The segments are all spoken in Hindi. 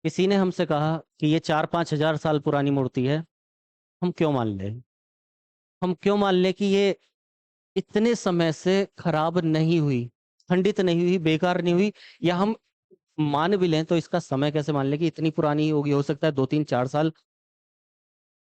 किसी ने हमसे कहा कि ये 4-5 हजार साल पुरानी मूर्ति है, हम क्यों मान लें? हम क्यों मान लें कि ये इतने समय से खराब नहीं हुई, खंडित नहीं हुई, बेकार नहीं हुई? या हम मान भी लें तो इसका समय कैसे मान लें कि इतनी पुरानी ही होगी? हो सकता है 2-3-4 साल,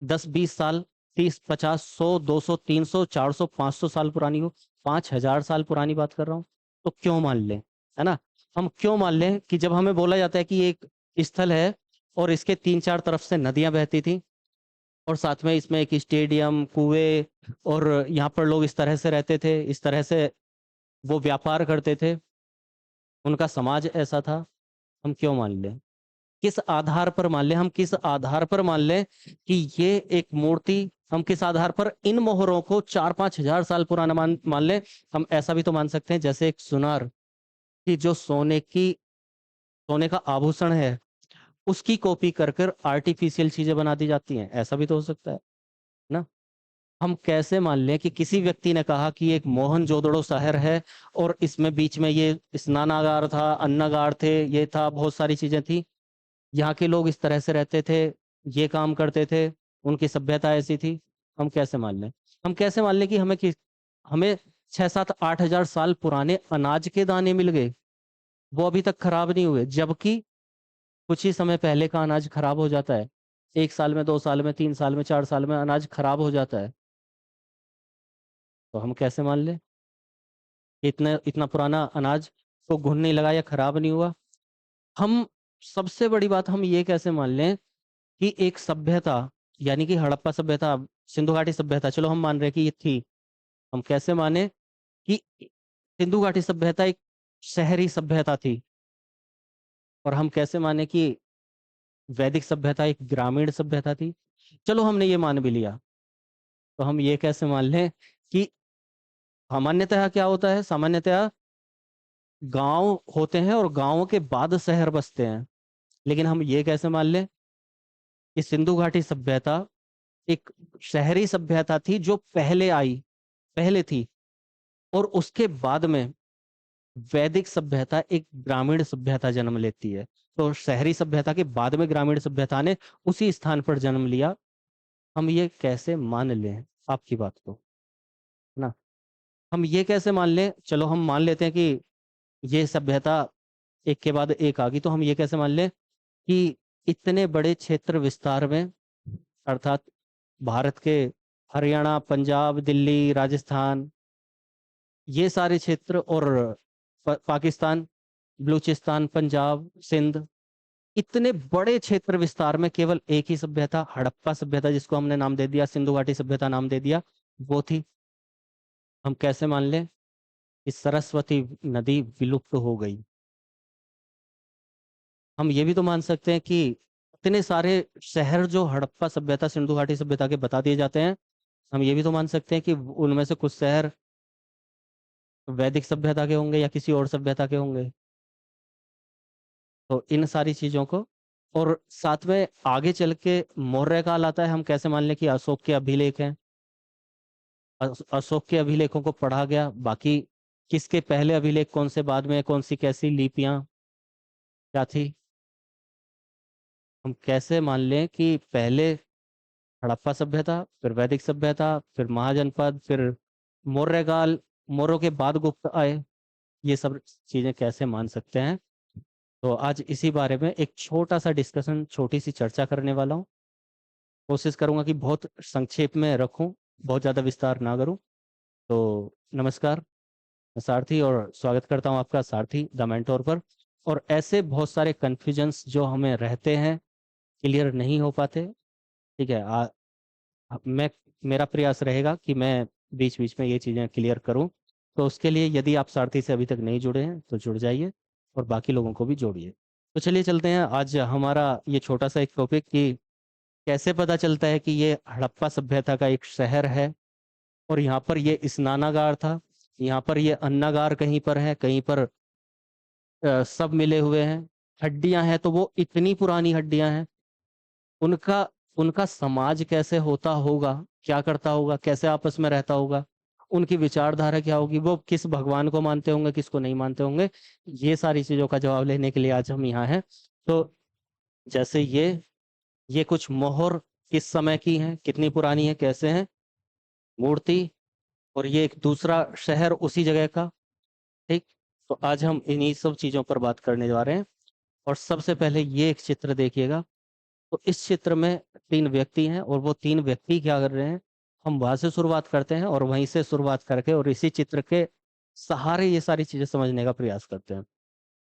10-20 साल, 30-50-100 200 300 400 500 साल पुरानी हो। 5,000 साल पुरानी बात कर रहा हूँ, तो क्यों मान लें? है ना? हम क्यों मान लें कि जब हमें बोला जाता है कि ये एक स्थल है और इसके 3-4 तरफ से नदियां बहती थी, और साथ में इसमें एक स्टेडियम, कुएं, और यहाँ पर लोग इस तरह से रहते थे, इस तरह से वो व्यापार करते थे, उनका समाज ऐसा था, हम क्यों मान लें? किस आधार पर मान लें? हम किस आधार पर मान लें कि ये एक मूर्ति, हम किस आधार पर इन मोहरों को 4-5 हजार साल पुराना मान लें? हम ऐसा भी तो मान सकते हैं जैसे एक सुनार की जो सोने का आभूषण है, उसकी कॉपी कर कर आर्टिफिशियल चीजें बना दी जाती हैं, ऐसा भी तो हो सकता है ना? हम कैसे मान लें कि किसी व्यक्ति ने कहा कि एक मोहनजोदड़ो शहर है और इसमें बीच में ये स्नानागार था, अन्नागार थे, ये था, बहुत सारी चीजें थी, यहाँ के लोग इस तरह से रहते थे, ये काम करते थे, उनकी सभ्यता ऐसी थी? हम कैसे मान लें? हम कैसे मान लें कि हमें 6-7-8 हजार साल पुराने अनाज के दाने मिल गए, वो अभी तक खराब नहीं हुए, जबकि कुछ ही समय पहले का अनाज खराब हो जाता है। 1 साल में, 2 साल में, 3 साल में, 4 साल में अनाज खराब हो जाता है। तो हम कैसे मान लें कि इतना इतना पुराना अनाज को घुन नहीं लगा या खराब नहीं हुआ? हम सबसे बड़ी बात, हम ये कैसे मान लें कि एक सभ्यता, यानी कि हड़प्पा सभ्यता, सिंधु घाटी सभ्यता, चलो हम मान रहे हैं कि ये थी, हम कैसे माने कि सिंधु घाटी सभ्यता एक शहरी सभ्यता थी? और हम कैसे माने कि वैदिक सभ्यता एक ग्रामीण सभ्यता थी? चलो हमने ये मान भी लिया, तो हम ये कैसे मान लें कि सामान्यतः क्या होता है? सामान्यतः गांव होते हैं और गांवों के बाद शहर बसते हैं, लेकिन हम ये कैसे मान लें कि सिंधु घाटी सभ्यता एक शहरी सभ्यता थी जो पहले आई, पहले थी, और उसके बाद में वैदिक सभ्यता एक ग्रामीण सभ्यता जन्म लेती है? तो शहरी सभ्यता के बाद में ग्रामीण सभ्यता ने उसी स्थान पर जन्म लिया। हम ये कैसे मान लें आपकी बात को, ना? हम ये कैसे मान लें? चलो हम मान लेते हैं कि ये सभ्यता एक के बाद एक आ गई, तो हम ये कैसे मान लें कि इतने बड़े क्षेत्र विस्तार में, अर्थात भारत के हरियाणा, पंजाब, दिल्ली, राजस्थान, ये सारे क्षेत्र, और पाकिस्तान, बलूचिस्तान, पंजाब, सिंध, इतने बड़े क्षेत्र विस्तार में केवल एक ही सभ्यता, हड़प्पा सभ्यता, जिसको हमने नाम दे दिया, सिंधु घाटी सभ्यता नाम दे दिया, वो थी? हम कैसे मान लें कि सरस्वती नदी विलुप्त हो गई? हम ये भी तो मान सकते हैं कि इतने सारे शहर जो हड़प्पा सभ्यता, सिंधु घाटी सभ्यता के बता दिए जाते हैं, हम ये भी तो मान सकते हैं कि उनमें से कुछ शहर वैदिक सभ्यता के होंगे या किसी और सभ्यता के होंगे। तो इन सारी चीजों को, और साथ में आगे चल के मौर्य काल आता है, हम कैसे मान लें कि अशोक के अभिलेख हैं? अशोक के अभिलेखों को पढ़ा गया, बाकी किसके पहले अभिलेख कौन से, बाद में कौन सी, कैसी लिपियां क्या थी? हम कैसे मान लें कि पहले हड़प्पा सभ्यता, फिर वैदिक सभ्यता, फिर महाजनपद, फिर मौर्य काल, मौर्यों के बाद गुप्त आए? ये सब चीजें कैसे मान सकते हैं? तो आज इसी बारे में एक छोटा सा डिस्कशन, छोटी सी चर्चा करने वाला हूँ। कोशिश करूंगा कि बहुत संक्षेप में रखूं, बहुत ज़्यादा विस्तार ना करूं। तो नमस्कार, मैं सारथी, और स्वागत करता हूं आपका सारथी द मेंटोर पर। और ऐसे बहुत सारे कन्फ्यूजन्स जो हमें रहते हैं, क्लियर नहीं हो पाते, ठीक है, मैं मेरा प्रयास रहेगा कि मैं बीच बीच में ये चीज़ें क्लियर करूं। तो उसके लिए यदि आप सारथी से अभी तक नहीं जुड़े हैं तो जुड़ जाइए, और बाकी लोगों को भी जोड़िए। तो चलिए चलते हैं आज हमारा ये छोटा सा एक टॉपिक कि कैसे पता चलता है कि ये हड़प्पा सभ्यता का एक शहर है, और यहाँ पर ये स्नानागार था, यहाँ पर ये अन्नागार कहीं पर है, कहीं पर सब मिले हुए हैं। हड्डियां हैं तो वो इतनी पुरानी हड्डियां हैं। उनका उनका समाज कैसे होता होगा, क्या करता होगा, कैसे आपस में रहता होगा, उनकी विचारधारा क्या होगी, वो किस भगवान को मानते होंगे, किसको नहीं मानते होंगे, ये सारी चीजों का जवाब लेने के लिए आज हम यहाँ हैं। तो जैसे ये कुछ मोहर किस समय की हैं, कितनी पुरानी है, कैसे हैं, मूर्ति, और ये एक दूसरा शहर उसी जगह का। ठीक। तो आज हम इन्हीं सब चीजों पर बात करने जा रहे हैं। और सबसे पहले ये एक चित्र देखिएगा। तो इस चित्र में तीन व्यक्ति हैं, और वो तीन व्यक्ति क्या कर रहे हैं, हम वहां से शुरुआत करते हैं और वहीं से शुरुआत करके और इसी चित्र के सहारे ये सारी चीजें समझने का प्रयास करते हैं।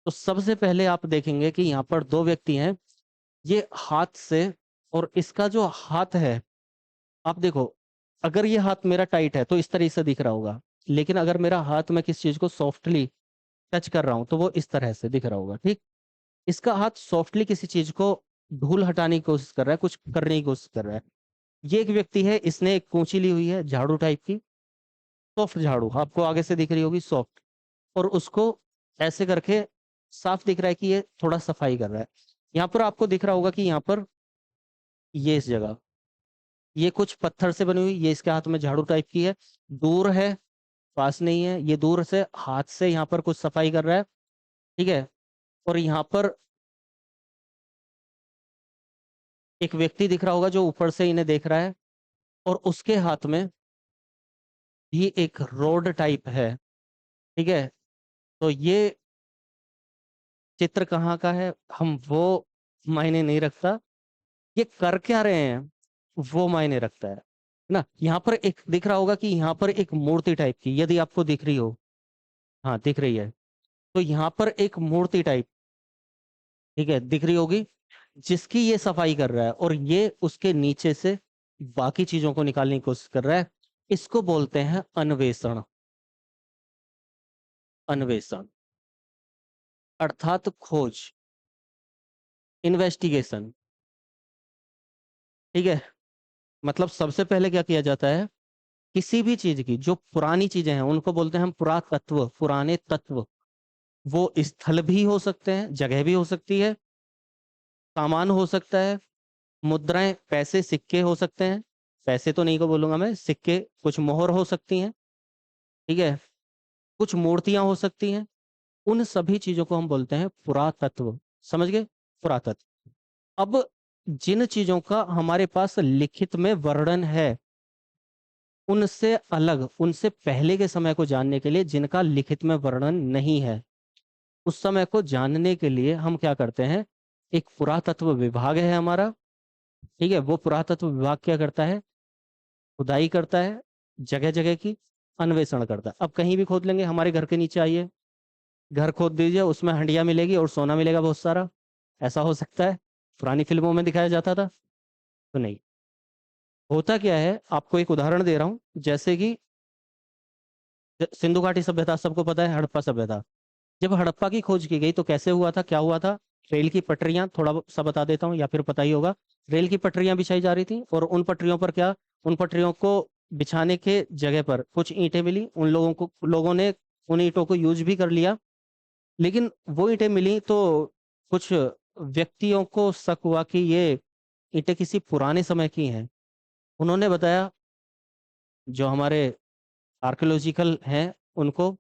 तो सबसे पहले आप देखेंगे कि यहाँ पर दो व्यक्ति हैं, ये हाथ से, और इसका जो हाथ है, आप देखो, अगर ये हाथ मेरा टाइट है तो इस तरीके से दिख रहा होगा, लेकिन अगर मेरा हाथ मैं किस चीज को सॉफ्टली टच कर रहा हूं तो वो इस तरह से दिख रहा होगा। ठीक। इसका हाथ सॉफ्टली किसी चीज को धूल हटाने की कोशिश कर रहा है, कुछ करने की कोशिश कर रहा है। ये एक व्यक्ति है, इसने एक कूंची ली हुई है झाड़ू टाइप की, सॉफ्ट झाड़ू, आपको आगे से दिख रही होगी सॉफ्ट, और उसको ऐसे करके साफ दिख रहा है कि ये थोड़ा सफाई कर रहा है। यहाँ पर आपको दिख रहा होगा कि यहाँ पर ये इस जगह ये कुछ पत्थर से बनी हुई, ये इसके हाथ में झाड़ू टाइप की है, दूर है, पास नहीं है, ये दूर से हाथ से यहाँ पर कुछ सफाई कर रहा है। ठीक है। और यहाँ पर एक व्यक्ति दिख रहा होगा जो ऊपर से इन्हें देख रहा है, और उसके हाथ में भी एक रोड टाइप है। ठीक है। तो ये चित्र कहाँ का है, हम वो मायने नहीं रखता, ये कर क्या रहे हैं वो मायने रखता है ना। यहाँ पर एक दिख रहा होगा कि यहाँ पर एक मूर्ति टाइप की, यदि आपको दिख रही हो, हाँ दिख रही है, तो यहाँ पर एक मूर्ति टाइप, ठीक है, दिख रही होगी, जिसकी ये सफाई कर रहा है, और ये उसके नीचे से बाकी चीजों को निकालने की कोशिश कर रहा है। इसको बोलते हैं अन्वेषण। अन्वेषण अर्थात खोज, इन्वेस्टिगेशन। ठीक है। मतलब सबसे पहले क्या किया जाता है, किसी भी चीज की जो पुरानी चीजें हैं उनको बोलते हैं हम पुरातत्व, पुराने तत्व। वो स्थल भी हो सकते हैं, जगह भी हो सकती है, सामान हो सकता है, मुद्राएं, पैसे, सिक्के हो सकते हैं, पैसे तो नहीं को बोलूंगा मैं, सिक्के, कुछ मोहर हो सकती हैं। ठीक है। कुछ मूर्तियां हो सकती हैं। उन सभी चीजों को हम बोलते हैं पुरातत्व। समझ गए, पुरातत्व। अब जिन चीजों का हमारे पास लिखित में वर्णन है, उनसे अलग, उनसे पहले के समय को जानने के लिए जिनका लिखित में वर्णन नहीं है, उस समय को जानने के लिए हम क्या करते हैं, एक पुरातत्व विभाग है हमारा। ठीक है। वो पुरातत्व विभाग क्या करता है, खुदाई करता है, जगह जगह की अन्वेषण करता है। अब कहीं भी खोद लेंगे, हमारे घर के नीचे आइए, घर खोद दीजिए, उसमें हंडिया मिलेगी और सोना मिलेगा बहुत सारा, ऐसा हो सकता है? पुरानी फिल्मों में दिखाया जाता था तो नहीं। होता क्या है, आपको एक उदाहरण दे रहा हूं, जैसे कि सिंधु घाटी सभ्यता सबको पता है, हड़प्पा सभ्यता। जब हड़प्पा की खोज की गई तो कैसे हुआ था, क्या हुआ था, रेल की पटरियां, थोड़ा सा बता देता हूँ या फिर पता ही होगा। रेल की पटरियां बिछाई जा रही थी, और उन पटरियों पर क्या, उन पटरियों को बिछाने के जगह पर कुछ ईंटें मिली, उन लोगों ने उन ईंटों को यूज भी कर लिया। लेकिन वो ईंटें मिली तो कुछ व्यक्तियों को शक हुआ कि ये ईंटें किसी पुराने समय की हैं। उन्होंने बताया, जो हमारे आर्कियोलॉजिकल हैं उनको,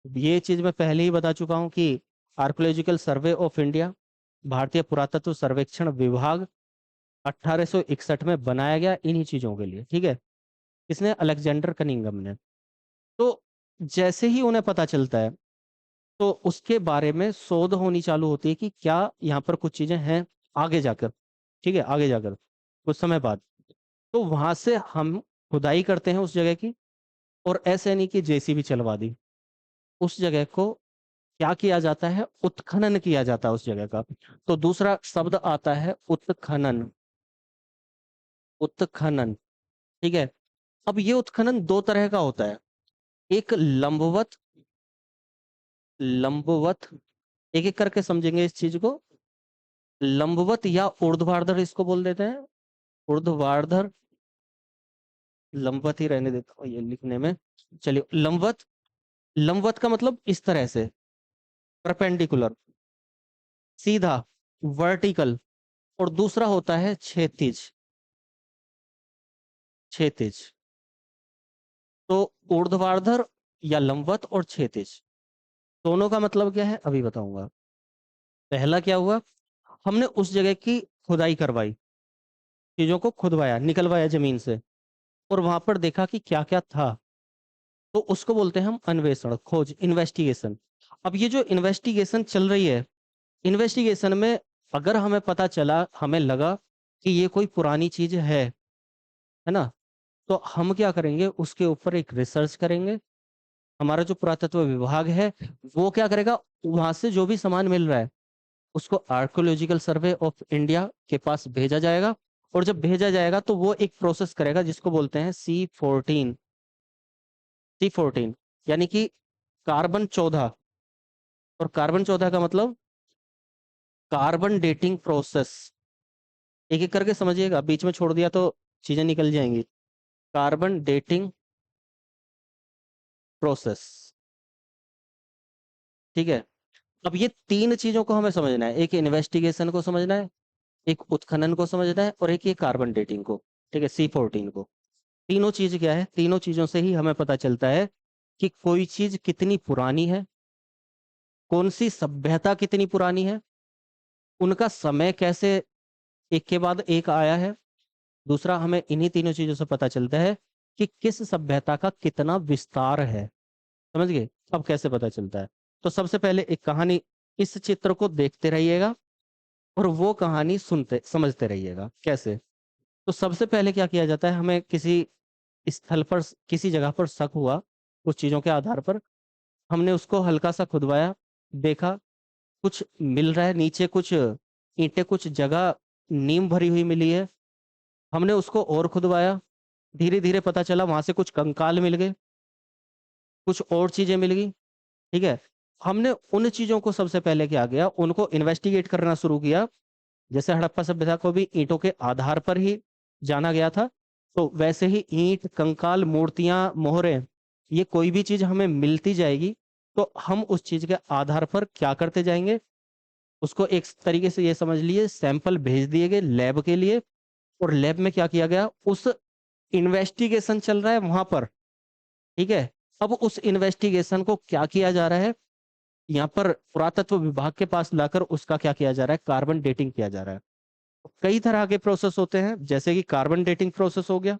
ये चीज मैं पहले ही बता चुका हूँ कि आर्कियोलॉजिकल सर्वे ऑफ इंडिया, भारतीय पुरातत्व सर्वेक्षण विभाग, 1861 में बनाया गया इन्हीं चीजों के लिए। ठीक है। इसने अलेक्जेंडर कनिंघम ने। तो जैसे ही उन्हें पता चलता है, तो उसके बारे में शोध होनी चालू होती है कि क्या यहाँ पर कुछ चीजें हैं आगे जाकर। ठीक है। आगे जाकर कुछ समय बाद, तो वहां से हम खुदाई करते हैं उस जगह की, और ऐसे नहीं कि जेसीबी चलवा दी, उस जगह को क्या किया जाता है, उत्खनन किया जाता है उस जगह का। तो दूसरा शब्द आता है उत्खनन। उत्खनन। ठीक है। अब ये उत्खनन दो तरह का होता है, एक लंबवत, लंबवत, एक एक करके समझेंगे इस चीज को। लंबवत या ऊर्ध्वाधर इसको बोल देते हैं, ऊर्ध्वाधर, लंबवत ही रहने देता हूँ ये लिखने में। चलिए, लंबवत, लंबवत का मतलब इस तरह से, परपेंडिकुलर, सीधा, वर्टिकल। और दूसरा होता है क्षैतिज। क्षैतिज। तो ऊर्ध्वाधर या लंबवत और क्षैतिज, दोनों का मतलब क्या है अभी बताऊंगा। पहला क्या हुआ, हमने उस जगह की खुदाई करवाई, चीजों को खुदवाया, निकलवाया जमीन से, और वहां पर देखा कि क्या क्या था, तो उसको बोलते हैं हम अन्वेषण, खोज, इन्वेस्टिगेशन। अब ये जो इन्वेस्टिगेशन चल रही है, इन्वेस्टिगेशन में अगर हमें पता चला, हमें लगा कि ये कोई पुरानी चीज है ना, तो हम क्या करेंगे, उसके ऊपर एक रिसर्च करेंगे। हमारा जो पुरातत्व विभाग है वो क्या करेगा, वहां से जो भी सामान मिल रहा है उसको आर्कोलॉजिकल सर्वे ऑफ इंडिया के पास भेजा जाएगा। और जब भेजा जाएगा तो वो एक प्रोसेस करेगा जिसको बोलते हैं C14, यानी कि कार्बन 14। और कार्बन 14 का मतलब कार्बन डेटिंग प्रोसेस। एक एक करके समझिएगा, बीच में छोड़ दिया तो चीजें निकल जाएंगी। कार्बन डेटिंग प्रोसेस, ठीक है। अब ये तीन चीजों को हमें समझना है, एक इन्वेस्टिगेशन को समझना है, एक उत्खनन को समझना है, और एक ये कार्बन डेटिंग को, ठीक है, C14 को। तीनों चीज क्या है, तीनों चीजों से ही हमें पता चलता है कि कोई चीज कितनी पुरानी है, कौन सी सभ्यता कितनी पुरानी है, उनका समय कैसे एक के बाद एक आया है। दूसरा, हमें इन्हीं तीनों चीजों से पता चलता है कि किस सभ्यता का कितना विस्तार है। समझ गए? अब कैसे पता चलता है, तो सबसे पहले एक कहानी, इस चित्र को देखते रहिएगा और वो कहानी सुनते समझते रहिएगा। कैसे? तो सबसे पहले क्या किया जाता है, हमें किसी स्थल पर, किसी जगह पर शक हुआ, कुछ चीजों के आधार पर हमने उसको हल्का सा खुदवाया, देखा कुछ मिल रहा है नीचे, कुछ ईंटें, कुछ जगह नीम भरी हुई मिली है। हमने उसको और खुदवाया, धीरे धीरे पता चला वहां से कुछ कंकाल मिल गए, कुछ और चीजें मिल गई, ठीक है। हमने उन चीजों को सबसे पहले क्या किया, उनको इन्वेस्टिगेट करना शुरू किया। जैसे हड़प्पा सभ्यता को भी ईंटों के आधार पर ही जाना गया था, तो वैसे ही ईंट, कंकाल, मूर्तियां, मोहरे, ये कोई भी चीज हमें मिलती जाएगी तो हम उस चीज के आधार पर क्या करते जाएंगे, उसको एक तरीके से ये समझ लिए सैंपल भेज दिए गए लैब के लिए। और लैब में क्या किया गया, उस इन्वेस्टिगेशन चल रहा है वहां पर, ठीक है। अब उस इन्वेस्टिगेशन को क्या किया जा रहा है, यहाँ पर पुरातत्व विभाग के पास लाकर उसका क्या किया जा रहा है, कार्बन डेटिंग किया जा रहा है। कई तरह के प्रोसेस होते हैं, जैसे कि कार्बन डेटिंग प्रोसेस हो गया,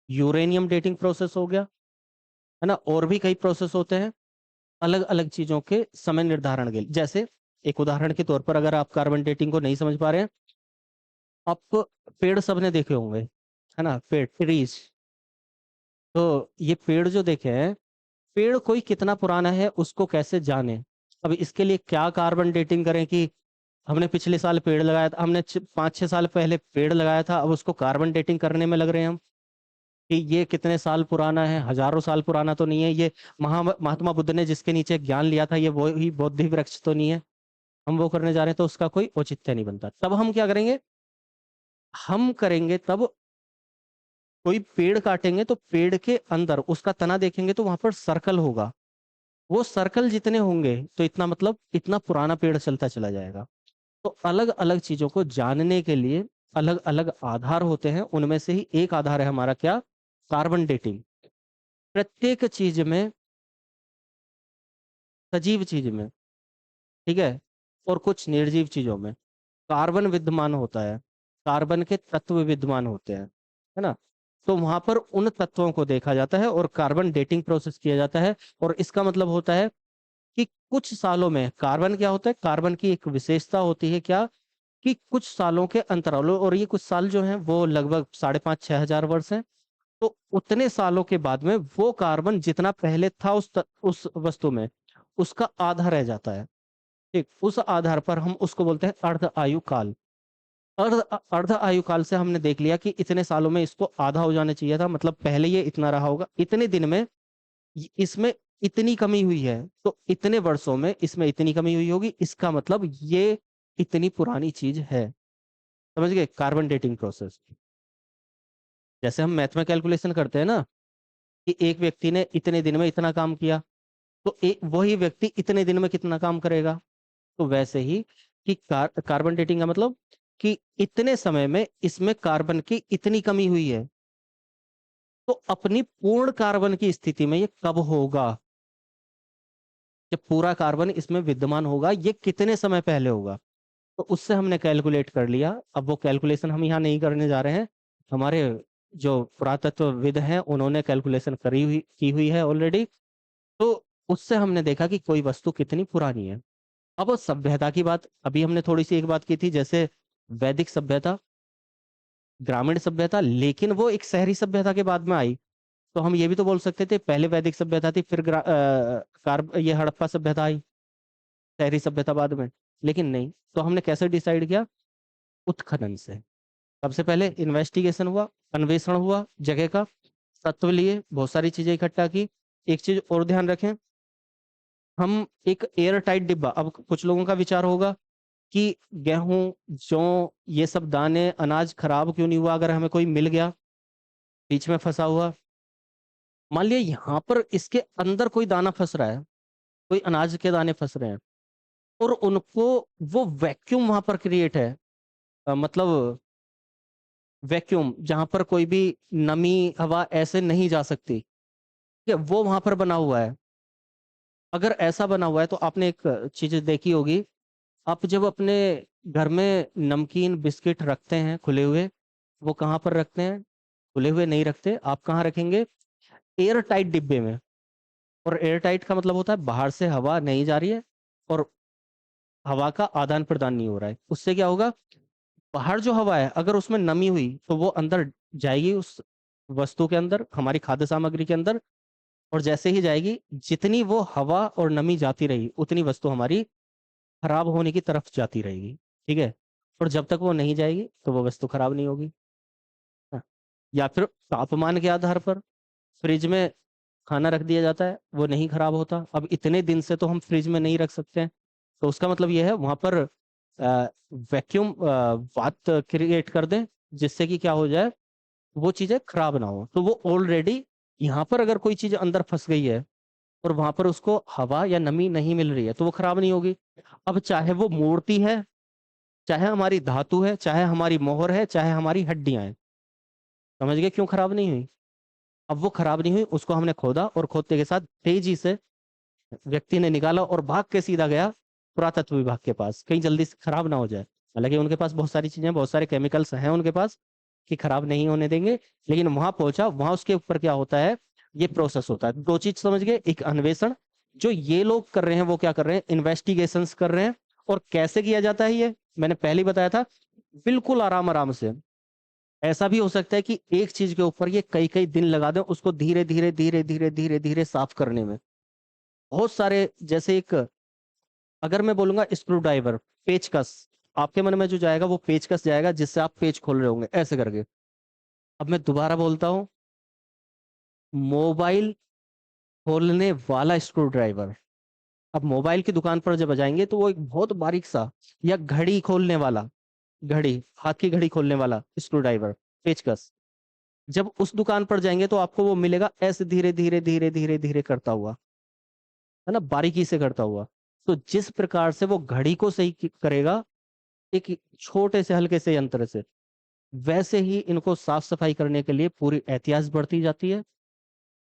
यूरेनियम डेटिंग प्रोसेस हो गया, है ना, और भी कई प्रोसेस होते हैं अलग अलग चीजों के समय निर्धारण के लिए। जैसे एक उदाहरण के तौर पर, अगर आप कार्बन डेटिंग को नहीं समझ पा रहे हैं, आप पेड़ सबने देखे होंगे, है ना, पेड़, ट्रीज। तो ये पेड़ जो देखे हैं, पेड़ कोई कितना पुराना है उसको कैसे जाने। अब इसके लिए क्या कार्बन डेटिंग करें कि हमने पिछले साल पेड़ लगाया था, हमने 5-6 साल पहले पेड़ लगाया था, अब उसको कार्बन डेटिंग करने में लग रहे हैं हम कि ये कितने साल पुराना है, हजारों साल पुराना तो नहीं है ये, महात्मा बुद्ध ने जिसके नीचे ज्ञान लिया था ये वो ही बोधि वृक्ष तो नहीं है, हम वो करने जा रहे हैं, तो उसका कोई औचित्य नहीं बनता। तब हम क्या करेंगे, हम करेंगे तब, कोई पेड़ काटेंगे तो पेड़ के अंदर उसका तना देखेंगे तो वहां पर सर्कल होगा, वो सर्कल जितने होंगे तो इतना मतलब इतना पुराना पेड़ चलता चला जाएगा। तो अलग अलग चीजों को जानने के लिए अलग अलग आधार होते हैं, उनमें से ही एक आधार है हमारा क्या, कार्बन डेटिंग। प्रत्येक चीज में, सजीव चीज में, ठीक है, और कुछ निर्जीव चीजों में कार्बन विद्यमान होता है, कार्बन के तत्व विद्यमान होते हैं, है ना। तो वहां पर उन तत्वों को देखा जाता है और कार्बन डेटिंग प्रोसेस किया जाता है। और इसका मतलब होता है कि कुछ सालों में कार्बन क्या होता है, कार्बन की एक विशेषता होती है क्या, कि कुछ सालों के अंतरालों, और ये कुछ साल जो हैं वो लगभग 5,500-6,000 वर्ष हैं, तो उतने सालों के बाद में वो कार्बन जितना पहले था उस वस्तु में, उसका आधा रह जाता है, ठीक। उस आधार पर हम उसको बोलते हैं अर्ध आयु काल। अर्ध अर्ध आयु काल से हमने देख लिया कि इतने सालों में इसको आधा हो जाना चाहिए था, मतलब पहले ये इतना रहा होगा, इतने दिन में इसमें इतनी कमी हुई है, तो इतने वर्षों में इसमें इतनी कमी हुई होगी, इसका मतलब ये इतनी पुरानी चीज है। समझ गए? Carbon dating process. जैसे हम मैथ में कैलकुलेशन करते हैं ना, कि एक व्यक्ति ने इतने दिन में इतना काम किया, तो वही व्यक्ति इतने दिन में कितना काम करेगा। तो वैसे ही कि कार्बन डेटिंग का मतलब कि इतने समय में इसमें कार्बन की इतनी कमी हुई है, तो अपनी पूर्ण कार्बन की स्थिति में ये कब होगा, जब पूरा कार्बन इसमें विद्यमान होगा, ये कितने समय पहले होगा। तो उससे हमने कैलकुलेट कर लिया। अब वो कैलकुलेशन हम यहाँ नहीं करने जा रहे हैं, हमारे जो पुरातत्वविद हैं उन्होंने कैलकुलेशन की हुई है ऑलरेडी। तो उससे हमने देखा कि कोई वस्तु कितनी पुरानी है। अब सभ्यता की बात अभी हमने थोड़ी सी एक बात की थी, जैसे वैदिक सभ्यता, ग्रामीण सभ्यता, लेकिन वो एक शहरी सभ्यता के बाद में आई। तो हम ये भी तो बोल सकते थे पहले वैदिक सभ्यता थी, फिर ये हड़प्पा सभ्यता आई, शहरी सभ्यता बाद में। लेकिन नहीं, तो हमने कैसे डिसाइड किया? उत्खनन से। सबसे पहले इन्वेस्टिगेशन हुआ, अन्वेषण हुआ जगह का, तत्व लिए, बहुत सारी चीजें इकट्ठा की। एक चीज और ध्यान रखें, हम एक एयर टाइट डिब्बा, अब कुछ लोगों का विचार होगा कि गेहूं, जौ, ये सब दाने अनाज खराब क्यों नहीं हुआ अगर हमें कोई मिल गया बीच में फंसा हुआ? मान लिया यहाँ पर इसके अंदर कोई दाना फंस रहा है, कोई अनाज के दाने फंस रहे हैं, और उनको वो वैक्यूम वहां पर क्रिएट है, मतलब वैक्यूम जहां पर कोई भी नमी हवा ऐसे नहीं जा सकती, ठीक है, वो वहां पर बना हुआ है। अगर ऐसा बना हुआ है तो आपने एक चीज देखी होगी, आप जब अपने घर में नमकीन बिस्किट रखते हैं खुले हुए, वो कहाँ पर रखते हैं? खुले हुए नहीं रखते, आप कहाँ रखेंगे? एयर टाइट डिब्बे में। और एयर टाइट का मतलब होता है बाहर से हवा नहीं जा रही है और हवा का आदान प्रदान नहीं हो रहा है। उससे क्या होगा? बाहर जो हवा है अगर उसमें नमी हुई तो वो अंदर जाएगी, उस वस्तु के अंदर, हमारी खाद्य सामग्री के अंदर। और जैसे ही जाएगी, जितनी वो हवा और नमी जाती रही उतनी वस्तु हमारी खराब होने की तरफ जाती रहेगी, ठीक है। और जब तक वो नहीं जाएगी तो वो वस्तु खराब नहीं होगी। हाँ। या फिर तापमान के आधार पर फ्रिज में खाना रख दिया जाता है, वो नहीं खराब होता। अब इतने दिन से तो हम फ्रिज में नहीं रख सकते हैं, तो उसका मतलब ये है वहां पर वैक्यूम बात क्रिएट कर दें, जिससे कि क्या हो जाए, वो चीजें खराब ना हो। तो वो ऑलरेडी यहाँ पर अगर कोई चीज अंदर फंस गई है और वहां पर उसको हवा या नमी नहीं मिल रही है तो वो खराब नहीं होगी। अब चाहे वो मूर्ति है, चाहे हमारी धातु है, चाहे हमारी मोहर है, चाहे हमारी हड्डियां हैं, समझ गए क्यों खराब नहीं हुई? अब वो खराब नहीं हुई, उसको हमने खोदा और खोदते के साथ तेजी से व्यक्ति ने निकाला और भाग के सीधा गया पुरातत्व विभाग के पास, कहीं जल्दी से खराब ना हो जाए। हालांकि उनके पास बहुत सारी चीजें, बहुत सारे केमिकल्स हैं उनके पास कि खराब नहीं होने देंगे, लेकिन वहां पहुंचा, वहां उसके ऊपर क्या होता है, ये प्रोसेस होता है। दो चीज समझ गए, एक अन्वेषण, जो ये लोग कर रहे हैं वो क्या कर रहे हैं, इन्वेस्टिगेशंस कर रहे हैं। और कैसे किया जाता है ये मैंने पहले ही बताया था, बिल्कुल आराम आराम से। ऐसा भी हो सकता है कि एक चीज के ऊपर ये कई कई दिन लगा दें उसको धीरे धीरे धीरे धीरे धीरे धीरे साफ करने में। बहुत सारे, जैसे एक, अगर मैं बोलूंगा स्क्रू ड्राइवर, पेचकस, आपके मन में जो जाएगा वो पेचकस जाएगा जिससे आप पेच खोल रहे होंगे ऐसे करके। अब मैं दोबारा बोलता हूँ, मोबाइल खोलने वाला स्क्रू ड्राइवर। अब मोबाइल की दुकान पर जब जाएंगे तो वो एक बहुत बारीक सा, या घड़ी खोलने वाला, घड़ी, हाथ की घड़ी खोलने वाला स्क्रू ड्राइवर, पेचकस, जब उस दुकान पर जाएंगे तो आपको वो मिलेगा ऐसे धीरे धीरे धीरे धीरे धीरे करता हुआ, है ना, बारीकी से करता हुआ। तो जिस प्रकार से वो घड़ी को सही करेगा एक छोटे से हल्के से यंत्र से, वैसे ही इनको साफ सफाई करने के लिए पूरी एहतियात बरती जाती है।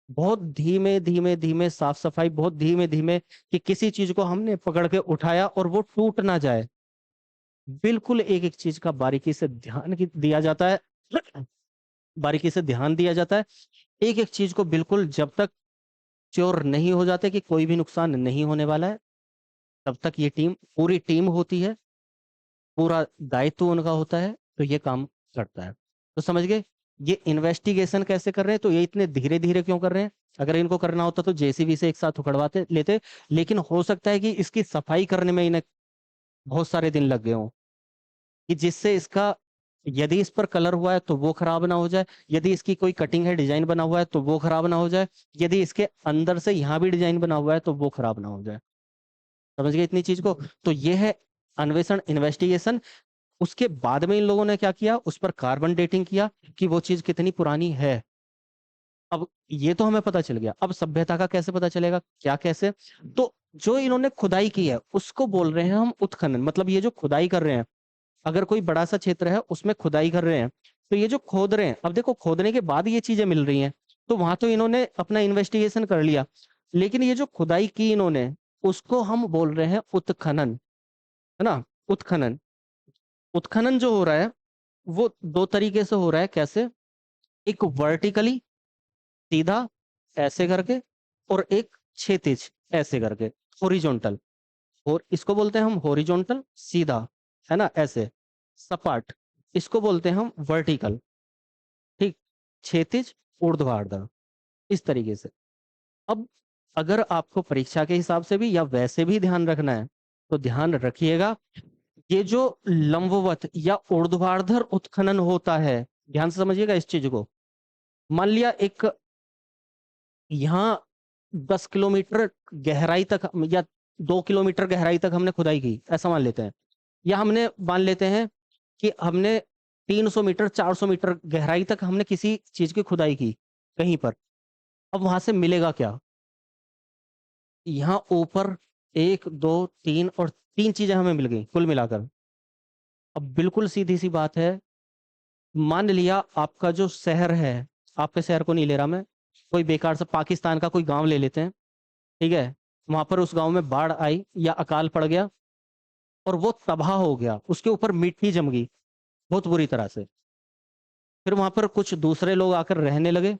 बहुत धीमे धीमे धीमे साफ सफाई, बहुत धीमे धीमे, कि किसी चीज को हमने पकड़ के उठाया और वो टूट ना जाए। बिल्कुल एक एक चीज का बारीकी से दिया जाता है, बारीकी से ध्यान दिया जाता है। एक एक चीज को बिल्कुल, जब तक श्योर नहीं हो जाते कि कोई भी नुकसान नहीं होने वाला है, तब तक ये टीम, पूरी टीम होती है, पूरा दायित्व उनका होता है, तो ये काम करता है। तो समझ गए ये इन्वेस्टिगेशन कैसे कर रहे हैं, तो ये इतने धीरे धीरे क्यों कर रहे हैं? अगर इनको करना होता तो जेसीबी से एक साथ उखड़वाते लेते, लेकिन हो सकता है कि इसकी सफाई करने में इन्हें बहुत सारे दिन लग गए हों, कि जिससे इसका, यदि इस पर कलर हुआ है तो वो खराब ना हो जाए, यदि इसकी कोई कटिंग है, डिजाइन बना हुआ है तो वो खराब ना हो जाए, यदि इसके अंदर से यहाँ भी डिजाइन बना हुआ है तो वो खराब ना हो जाए। समझ गए इतनी चीज को? तो ये है अन्वेषण, इन्वेस्टिगेशन। उसके बाद में इन लोगों ने क्या किया, उस पर कार्बन डेटिंग किया कि वो चीज कितनी पुरानी है। अब ये तो हमें पता चल गया, अब सभ्यता का कैसे पता चलेगा, क्या कैसे? तो जो इन्होंने खुदाई की है उसको बोल रहे हैं हम उत्खनन। मतलब ये जो खुदाई कर रहे हैं, अगर कोई बड़ा सा क्षेत्र है उसमें खुदाई कर रहे हैं, तो ये जो खोद रहे हैं, अब देखो खोदने के बाद ये चीजें मिल रही हैं, तो वहां तो इन्होंने अपना इन्वेस्टिगेशन कर लिया, लेकिन ये जो खुदाई की इन्होंने, उसको हम बोल रहे हैं उत्खनन, है ना, उत्खनन। उत्खनन जो हो रहा है वो दो तरीके से हो रहा है। कैसे? एक वर्टिकली सीधा ऐसे करके, और एक क्षैतिज ऐसे करके, हॉरिजॉन्टल। और इसको बोलते हैं हम हॉरिजॉन्टल सीधा, है ना, ऐसे सपाट। इसको बोलते हैं हम वर्टिकल। ठीक, क्षैतिज ऊर्ध्वाधर, इस तरीके से। अब अगर आपको परीक्षा के हिसाब से भी या वैसे भी ध्यान रखना है तो ध्यान रखिएगा, ये जो लंबवत या ऊर्ध्वाधर उत्खनन होता है, ध्यान से समझिएगा इस चीज को। मान लिया एक यहाँ 10 किलोमीटर गहराई तक या 2 किलोमीटर गहराई तक हमने खुदाई की, ऐसा मान लेते हैं। या हमने मान लेते हैं कि हमने 300 मीटर 400 मीटर गहराई तक हमने किसी चीज की खुदाई की कहीं पर। अब वहां से मिलेगा क्या? यहाँ ऊपर एक दो तीन और तीन चीजें हमें मिल गई कुल मिलाकर। अब बिल्कुल सीधी सी बात है, मान लिया आपका जो शहर है, आपके शहर को नहीं ले रहा मैं, कोई बेकार सा पाकिस्तान का कोई गांव ले लेते हैं। ठीक है, वहां पर उस गांव में बाढ़ आई या अकाल पड़ गया और वो तबाह हो गया, उसके ऊपर मिट्टी जम गई बहुत बुरी तरह से। फिर वहां पर कुछ दूसरे लोग आकर रहने लगे।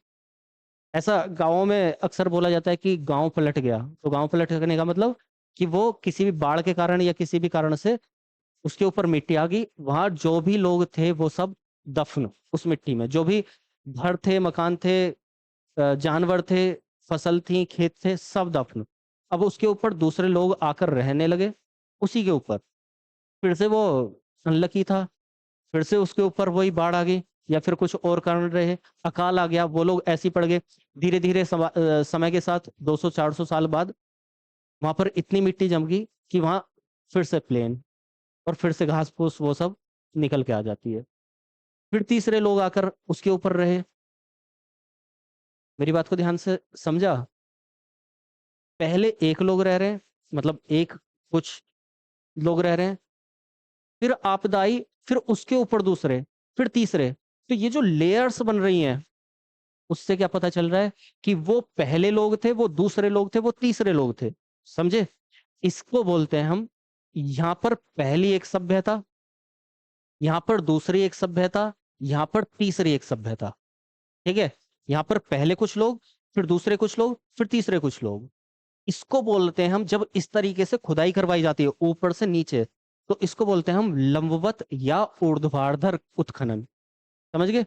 ऐसा गाँवों में अक्सर बोला जाता है कि गांव पलट गया। तो गांव पलटने का मतलब कि वो किसी भी बाढ़ के कारण या किसी भी कारण से उसके ऊपर मिट्टी आ गई। वहां जो भी लोग थे वो सब दफन, उस मिट्टी में जो भी घर थे, मकान थे, जानवर थे, फसल थी, खेत थे, सब दफन। अब उसके ऊपर दूसरे लोग आकर रहने लगे उसी के ऊपर। फिर से वो अनलकी था, फिर से उसके ऊपर वही बाढ़ आ गई या फिर कुछ और कारण रहे, अकाल आ गया, वो लोग ऐसे ही पड़ गए। धीरे धीरे समय के साथ 200-400 साल बाद वहां पर इतनी मिट्टी जम गई कि वहां फिर से प्लेन और फिर से घास फूस वो सब निकल के आ जाती है। फिर तीसरे लोग आकर उसके ऊपर रहे। मेरी बात को ध्यान से समझा? पहले एक लोग रह रहे हैं, मतलब एक कुछ लोग रह रहे हैं, फिर आपदा आई, फिर उसके ऊपर दूसरे, फिर तीसरे। तो ये जो लेयर्स बन रही हैं, उससे क्या पता चल रहा है कि वो पहले लोग थे, वो दूसरे लोग थे, वो तीसरे लोग थे। समझे? इसको बोलते हैं हम, यहां पर पहली एक सभ्यता, यहां पर दूसरी एक सभ्यता, यहां पर तीसरी एक सभ्यता। ठीक है, यहां पर पहले कुछ लोग, फिर दूसरे कुछ लोग, फिर तीसरे कुछ लोग। इसको बोलते हैं हम, जब इस तरीके से खुदाई करवाई जाती है ऊपर से नीचे, तो इसको बोलते हैं हम लंबवत या ऊर्ध्वाधर उत्खनन। समझ गए?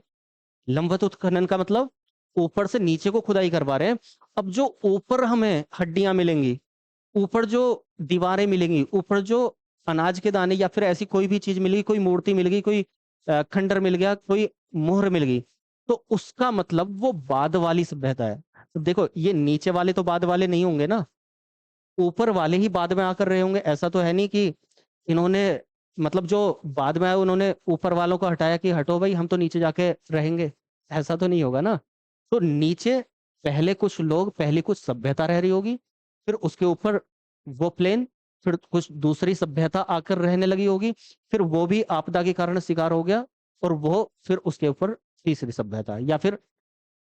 लंबवत उत्खनन का मतलब ऊपर से नीचे को खुदाई करवा रहे हैं। अब जो ऊपर हमें हड्डियां मिलेंगी, ऊपर जो दीवारें मिलेंगी, ऊपर जो अनाज के दाने या फिर ऐसी कोई भी चीज मिलेगी, कोई मूर्ति मिल गई, कोई खंडर मिल गया, कोई मोहर मिल गई, तो उसका मतलब वो बाद वाली सभ्यता है। तो देखो, ये नीचे वाले तो बाद वाले नहीं होंगे ना, ऊपर वाले ही बाद में आकर रहे होंगे। ऐसा तो है नहीं कि इन्होंने, मतलब जो बाद में आए उन्होंने ऊपर वालों को हटाया कि हटो भाई हम तो नीचे जाके रहेंगे, ऐसा तो नहीं होगा ना। तो नीचे पहले कुछ लोग, पहले कुछ सभ्यता रह रही होगी, फिर उसके ऊपर वो प्लेन, फिर कुछ दूसरी सभ्यता आकर रहने लगी होगी, फिर वो भी आपदा के कारण शिकार हो गया, और वो फिर उसके ऊपर तीसरी सभ्यता। या फिर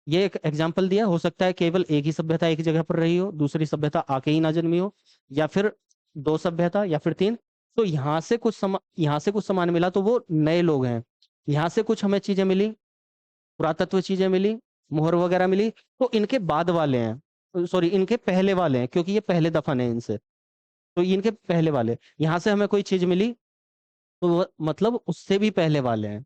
ये एक एग्जाम्पल दिया, हो सकता है केवल एक ही सभ्यता एक जगह पर रही हो, दूसरी सभ्यता आके ही ना जन्मी हो, या फिर दो सभ्यता या फिर तीन। तो यहाँ से कुछ सामान मिला तो वो नए लोग हैं, यहाँ से कुछ हमें चीजें मिली, पुरातत्व चीजें मिली, मोहर वगैरह मिली, तो इनके बाद वाले हैं, सॉरी इनके पहले वाले हैं, क्योंकि ये पहले दफन है इनसे। तो इनके पहले वाले, यहाँ से हमें कोई चीज मिली तो मतलब उससे भी पहले वाले हैं।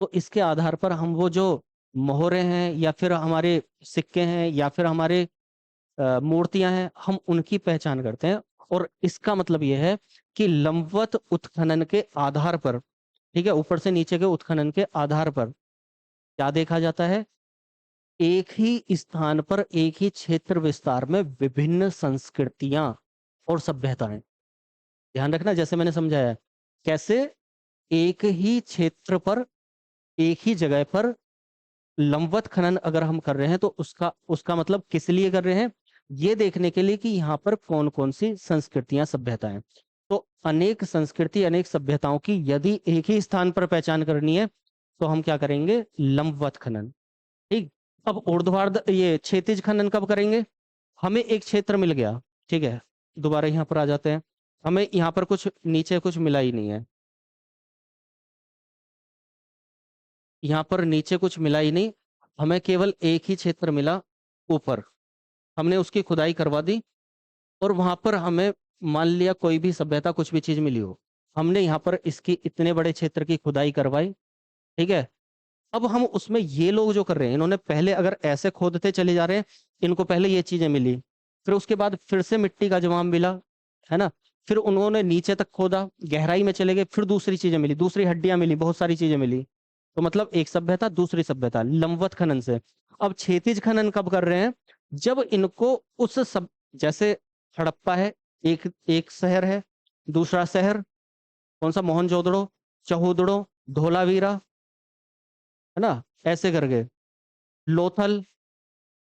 तो इसके आधार पर हम वो जो मोहरे हैं या फिर हमारे सिक्के हैं या फिर हमारे मूर्तियां हैं, हम उनकी पहचान करते हैं। और इसका मतलब यह है कि लंबवत उत्खनन के आधार पर, ठीक है, ऊपर से नीचे के उत्खनन के आधार पर क्या देखा जाता है? एक ही स्थान पर, एक ही क्षेत्र विस्तार में विभिन्न संस्कृतियां और सभ्यताएं। ध्यान रखना, जैसे मैंने समझाया। कैसे? एक ही क्षेत्र पर, एक ही जगह पर लंबवत खनन अगर हम कर रहे हैं तो उसका उसका मतलब किस लिए कर रहे हैं? ये देखने के लिए कि यहाँ पर कौन कौन सी संस्कृतियां, सभ्यताएं। तो अनेक संस्कृति, अनेक सभ्यताओं की यदि एक ही स्थान पर पहचान करनी है तो हम क्या करेंगे? लंबवत खनन। ठीक। अब ऊर्ध्वाधर, ये क्षैतिज खनन कब करेंगे? हमें एक क्षेत्र मिल गया, ठीक है, दोबारा यहाँ पर आ जाते हैं, हमें यहाँ पर कुछ नीचे कुछ मिला ही नहीं है, यहाँ पर नीचे कुछ मिला ही नहीं, हमें केवल एक ही क्षेत्र मिला ऊपर। हमने उसकी खुदाई करवा दी और वहां पर हमें मान लिया कोई भी सभ्यता कुछ भी चीज मिली हो, हमने यहाँ पर इसकी इतने बड़े क्षेत्र की खुदाई करवाई, ठीक है। अब हम उसमें ये लोग जो कर रहे हैं, इन्होंने पहले अगर ऐसे खोदते चले जा रहे हैं, इनको पहले ये चीजें मिली, फिर उसके बाद फिर से मिट्टी का जवाब मिला, है ना। फिर उन्होंने नीचे तक खोदा, गहराई में चले गए, फिर दूसरी चीजें मिली, दूसरी हड्डियां मिली, बहुत सारी चीजें मिली। तो मतलब एक सभ्यता दूसरी सभ्यता लंबवत खनन से। अब क्षैतिज खनन कब कर रहे हैं, जब इनको उस सब, जैसे हड़प्पा है, एक एक शहर है, दूसरा शहर कौन सा, मोहनजोदड़ो, चहुदड़ो, धोलावीरा, है ना, ऐसे करके लोथल,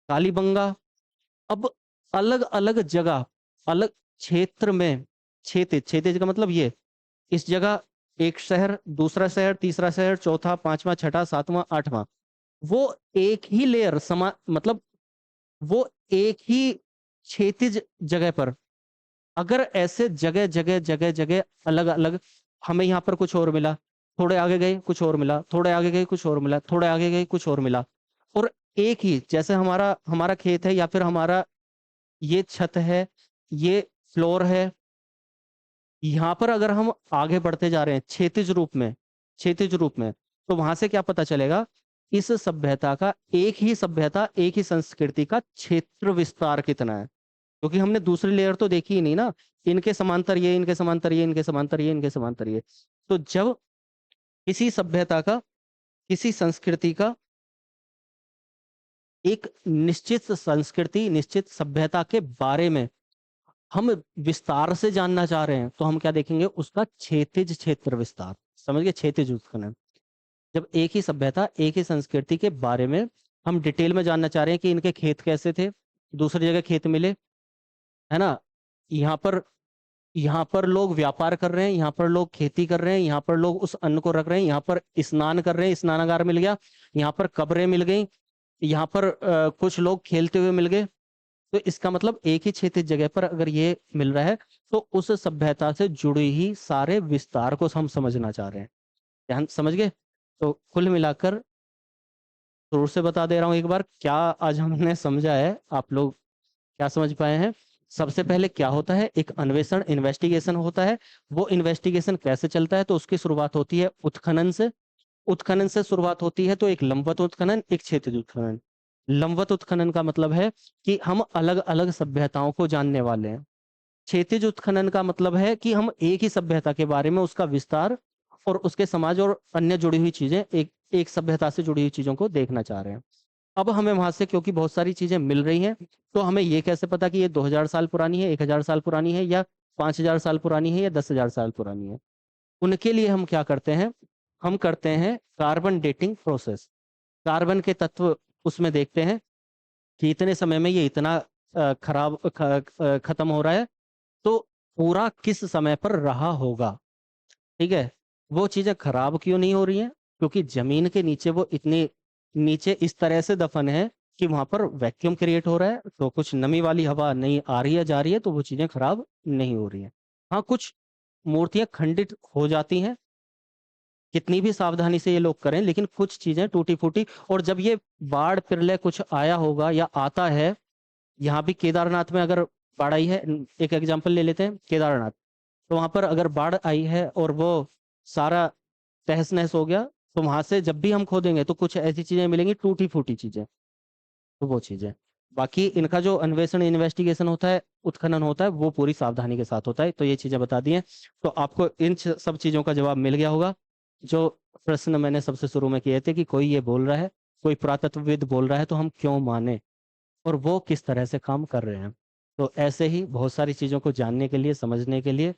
कालीबंगा। अब अलग अलग जगह, अलग क्षेत्र में, क्षेत्र, क्षेत्र का मतलब ये, इस जगह एक शहर, दूसरा शहर, तीसरा शहर, चौथा, पांचवा, छठा, सातवां, आठवां, वो एक ही लेयर समा, मतलब वो एक ही क्षेतिज जगह पर, अगर ऐसे जगह जगह जगह जगह अलग अलग, हमें यहाँ पर कुछ और मिला, थोड़े आगे गए कुछ और मिला, थोड़े आगे गए कुछ और मिला, थोड़े आगे गए कुछ और मिला, और एक ही, जैसे हमारा हमारा खेत है या फिर हमारा ये छत है, ये फ्लोर है, यहाँ पर अगर हम आगे बढ़ते जा रहे हैं क्षैतिज रूप में, क्षैतिज रूप में, तो वहां से क्या पता चलेगा, इस सभ्यता का, एक ही सभ्यता, एक ही संस्कृति का क्षेत्र विस्तार कितना है, क्योंकि हमने दूसरी लेयर तो देखी ही नहीं ना, इनके समांतर ये, इनके समांतर ये, इनके समांतर ये, इनके समांतर ये। तो जब किसी सभ्यता का, किसी संस्कृति का, एक निश्चित संस्कृति, निश्चित सभ्यता के बारे में हम विस्तार से जानना चाह रहे हैं, तो हम क्या देखेंगे, उसका क्षैतिज क्षेत्र विस्तार, समझ गए, क्षैतिज उत्खनन। जब एक ही सभ्यता, एक ही संस्कृति के बारे में हम डिटेल में जानना चाह रहे हैं कि इनके खेत कैसे थे, दूसरी जगह खेत मिले, है ना, यहाँ पर लोग व्यापार कर रहे हैं, यहाँ पर लोग खेती कर रहे हैं, यहाँ पर लोग उस अन्न को रख रहे हैं, यहाँ पर स्नान कर रहे हैं, स्नानागार मिल गया, यहाँ पर कब्रें मिल गई, यहाँ पर कुछ लोग खेलते हुए मिल गए। तो इसका मतलब एक ही क्षेत्र जगह पर अगर ये मिल रहा है, तो उस सभ्यता से जुड़ी ही सारे विस्तार को हम समझना चाह रहे हैं, ध्यान समझ गए। तो कुल मिलाकर जोर से बता दे रहा हूँ एक बार, क्या आज हमने समझा है, आप लोग क्या समझ पाए हैं। सबसे पहले क्या होता है, एक अन्वेषण, इन्वेस्टिगेशन होता है। वो इन्वेस्टिगेशन कैसे चलता है, तो उसकी शुरुआत होती है उत्खनन से, उत्खनन से शुरुआत होती है, तो एक लंबवत उत्खनन, एक क्षैतिज उत्खनन। लंबवत उत्खनन का मतलब है कि हम अलग अलग सभ्यताओं को जानने वाले हैं। क्षैतिज उत्खनन का मतलब है कि हम एक ही सभ्यता के बारे में, उसका विस्तार और उसके समाज और अन्य जुड़ी हुई चीजें, एक एक सभ्यता से जुड़ी हुई चीजों को देखना चाह रहे हैं। अब हमें वहां से क्योंकि बहुत सारी चीजें मिल रही हैं, तो हमें ये कैसे पता कि ये 2000 साल पुरानी है, 1000 साल पुरानी है, या 5000 साल पुरानी है, या 10,000 साल पुरानी है। उनके लिए हम क्या करते हैं, हम करते हैं कार्बन डेटिंग प्रोसेस। कार्बन के तत्व उसमें देखते हैं कि इतने समय में ये इतना खत्म हो रहा है, तो पूरा किस समय पर रहा होगा, ठीक है। वो चीजें खराब क्यों नहीं हो रही हैं, क्योंकि जमीन के नीचे वो इतने नीचे इस तरह से दफन है कि वहां पर वैक्यूम क्रिएट हो रहा है, तो कुछ नमी वाली हवा नहीं आ रही है, जा रही है, तो वो चीजें खराब नहीं हो रही हैं। हाँ, कुछ मूर्तियां खंडित हो जाती हैं, कितनी भी सावधानी से ये लोग करें, लेकिन कुछ चीजें टूटी फूटी, और जब ये बाढ़ प्रलय कुछ आया होगा या आता है, यहाँ भी केदारनाथ में अगर बाढ़ आई है, एक एग्जांपल ले लेते हैं केदारनाथ, तो वहां पर अगर बाढ़ आई है और वो सारा तहस नहस हो गया, तो वहां से जब भी हम खोदेंगे तो कुछ ऐसी चीजें मिलेंगी टूटी फूटी चीजें, तो वो चीजें। बाकी इनका जो अन्वेषण, इन्वेस्टिगेशन होता है, उत्खनन होता है, वो पूरी सावधानी के साथ होता है। तो ये चीजें बता दी हैं, तो आपको इन सब चीजों का जवाब मिल गया होगा। जो प्रश्न मैंने सबसे शुरू में किए थे कि कोई ये बोल रहा है, कोई पुरातत्वविद बोल रहा है, तो हम क्यों माने, और वो किस तरह से काम कर रहे हैं। तो ऐसे ही बहुत सारी चीज़ों को जानने के लिए, समझने के लिए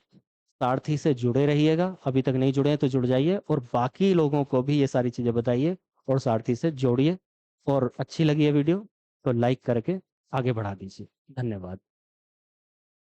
सारथी से जुड़े रहिएगा। अभी तक नहीं जुड़े हैं तो जुड़ जाइए, और बाकी लोगों को भी ये सारी चीज़ें बताइए और सारथी से जोड़िए। और अच्छी लगी है वीडियो तो लाइक करके आगे बढ़ा दीजिए। धन्यवाद।